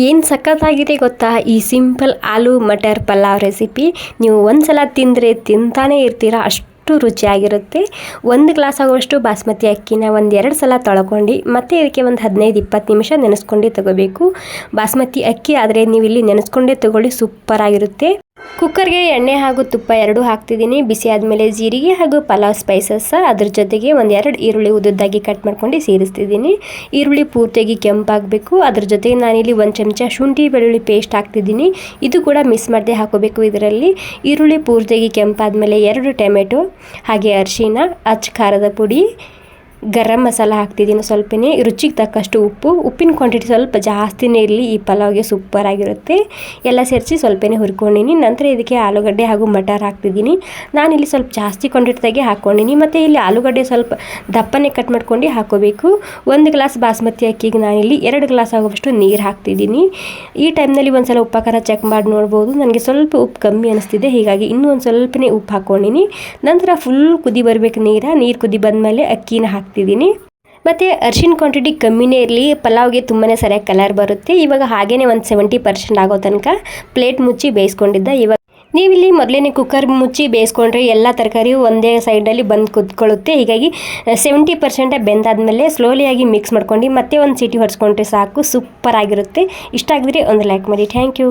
ಏನು ಸಖತ್ತಾಗಿದೆ ಗೊತ್ತಾ ಈ ಸಿಂಪಲ್ ಆಲೂ ಮಟರ್ ಪಲಾವ್ ರೆಸಿಪಿ. ನೀವು ಒಂದು ಸಲ ತಿಂದರೆ ತಿಂತಾನೇ ಇರ್ತೀರಾ, ಅಷ್ಟು ರುಚಿಯಾಗಿರುತ್ತೆ. ಒಂದು ಗ್ಲಾಸ್ ಆಗುವಷ್ಟು ಬಾಸ್ಮತಿ ಅಕ್ಕಿನ ಒಂದೆರಡು ಸಲ ತೊಳ್ಕೊಂಡು ಮತ್ತೆ ಇದಕ್ಕೆ ಒಂದು 15-20 ನಿಮಿಷ ನೆನೆಸ್ಕೊಂಡು ತಗೋಬೇಕು. ಬಾಸ್ಮತಿ ಅಕ್ಕಿ ಆದರೆ ನೀವು ಇಲ್ಲಿ ನೆನೆಸ್ಕೊಂಡೇ ತಗೊಳ್ಳಿ, ಸೂಪರಾಗಿರುತ್ತೆ. ಕುಕ್ಕರ್ಗೆ ಎಣ್ಣೆ ಹಾಗೂ ತುಪ್ಪ ಎರಡೂ ಹಾಕ್ತಿದ್ದೀನಿ. ಬಿಸಿ ಆದಮೇಲೆ ಜೀರಿಗೆ ಹಾಗೂ ಪಲಾವ್ ಸ್ಪೈಸಸ್, ಅದ್ರ ಜೊತೆಗೆ ಒಂದೆರಡು ಈರುಳ್ಳಿ ಉದ್ದುದ್ದಾಗಿ ಕಟ್ ಮಾಡ್ಕೊಂಡು ಸೇರಿಸ್ತಿದ್ದೀನಿ. ಈರುಳ್ಳಿ ಪೂರ್ತಿಯಾಗಿ ಕೆಂಪಾಗಬೇಕು. ಅದ್ರ ಜೊತೆಗೆ ನಾನಿಲ್ಲಿ 1 ಚಮಚ ಶುಂಠಿ ಬೆಳ್ಳುಳ್ಳಿ ಪೇಸ್ಟ್ ಹಾಕ್ತಿದ್ದೀನಿ. ಇದು ಕೂಡ ಮಿಸ್ ಮಾಡದೆ ಹಾಕೋಬೇಕು ಇದರಲ್ಲಿ. ಈರುಳ್ಳಿ ಪೂರ್ತಿಯಾಗಿ ಕೆಂಪಾದಮೇಲೆ 2 ಟೊಮೆಟೊ ಹಾಗೆ ಅರಿಶಿನ, ಅಚ್ಚ ಖಾರದ ಪುಡಿ, ಗರಂ ಮಸಾಲ ಹಾಕ್ತಿದ್ದೀನಿ ಸ್ವಲ್ಪನೇ, ರುಚಿಗೆ ತಕ್ಕಷ್ಟು ಉಪ್ಪು. ಉಪ್ಪಿನ ಕ್ವಾಂಟಿಟಿ ಸ್ವಲ್ಪ ಜಾಸ್ತಿನೇ ಇರಲಿ, ಈ ಪಲಾವ್ಗೆ ಸೂಪರಾಗಿರುತ್ತೆ. ಎಲ್ಲ ಸೇರಿಸಿ ಸ್ವಲ್ಪನೇ ಹುರ್ಕೊಂಡಿನಿ. ನಂತರ ಇದಕ್ಕೆ ಆಲೂಗಡ್ಡೆ ಹಾಗೂ ಮಟರ್ ಹಾಕ್ತಿದ್ದೀನಿ. ನಾನಿಲ್ಲಿ ಸ್ವಲ್ಪ ಜಾಸ್ತಿ ಕ್ವಾಂಟಿಟಿದಾಗೆ ಹಾಕ್ಕೊಂಡಿನಿ. ಮತ್ತು ಇಲ್ಲಿ ಆಲೂಗಡ್ಡೆ ಸ್ವಲ್ಪ ದಪ್ಪನೇ ಕಟ್ ಮಾಡ್ಕೊಂಡು ಹಾಕೋಬೇಕು. 1 ಗ್ಲಾಸ್ ಬಾಸ್ಮತಿ ಅಕ್ಕಿಗೆ ನಾನಿಲ್ಲಿ 2 ಗ್ಲಾಸ್ ಆಗುವಷ್ಟು ನೀರು ಹಾಕ್ತಿದ್ದೀನಿ. ಈ ಟೈಮ್ನಲ್ಲಿ ಒಂದು ಸಲ ಉಪ್ಪು ಖಾರ ಚೆಕ್ ಮಾಡಿ ನೋಡ್ಬೋದು. ನನಗೆ ಸ್ವಲ್ಪ ಉಪ್ಪು ಕಮ್ಮಿ ಅನಿಸ್ತಿದೆ, ಹೀಗಾಗಿ ಇನ್ನೂ ಒಂದು ಸ್ವಲ್ಪನೇ ಉಪ್ಪು ಹಾಕ್ಕೊಂಡಿನಿ. ನಂತರ ಫುಲ್ ಕುದಿ ಬರಬೇಕು ನೀರು ಕುದಿ ಬಂದಮೇಲೆ ಅಕ್ಕಿನ ಹಾಕ್ತಿದ್ದೀನಿ. ಮತ್ತು ಅರಿಶಿನ ಕ್ವಾಂಟಿಟಿ ಕಮ್ಮಿನೇ ಇರಲಿ, ಪಲಾವ್ಗೆ ತುಂಬಾ ಸರಿಯಾಗಿ ಕಲರ್ ಬರುತ್ತೆ. ಇವಾಗ ಹಾಗೇ ಒಂದು 70% ಆಗೋ ತನಕ ಪ್ಲೇಟ್ ಮುಚ್ಚಿ ಬೇಯಿಸ್ಕೊಂಡಿದ್ದ. ಇವಾಗ ನೀವಿಲ್ಲಿ ಮೊದಲೇ ಕುಕ್ಕರ್ ಮುಚ್ಚಿ ಬೇಯಿಸ್ಕೊಂಡ್ರೆ ಎಲ್ಲ ತರಕಾರಿಯು ಒಂದೇ ಸೈಡಲ್ಲಿ ಬಂದು ಕುತ್ಕೊಳ್ಳುತ್ತೆ. ಹೀಗಾಗಿ 70% ಬೆಂದಾದ್ಮೇಲೆ ಸ್ಲೋಲಿಯಾಗಿ ಮಿಕ್ಸ್ ಮಾಡ್ಕೊಂಡು ಮತ್ತೆ ಒಂದು ಸೀಟಿ ಹೊಡ್ಸ್ಕೊಂಡ್ರೆ ಸಾಕು, ಸೂಪರ್ ಆಗಿರುತ್ತೆ. ಇಷ್ಟ ಆಗಿದ್ರೆ ಒಂದು ಲೈಕ್ ಮಾಡಿ. Thank you.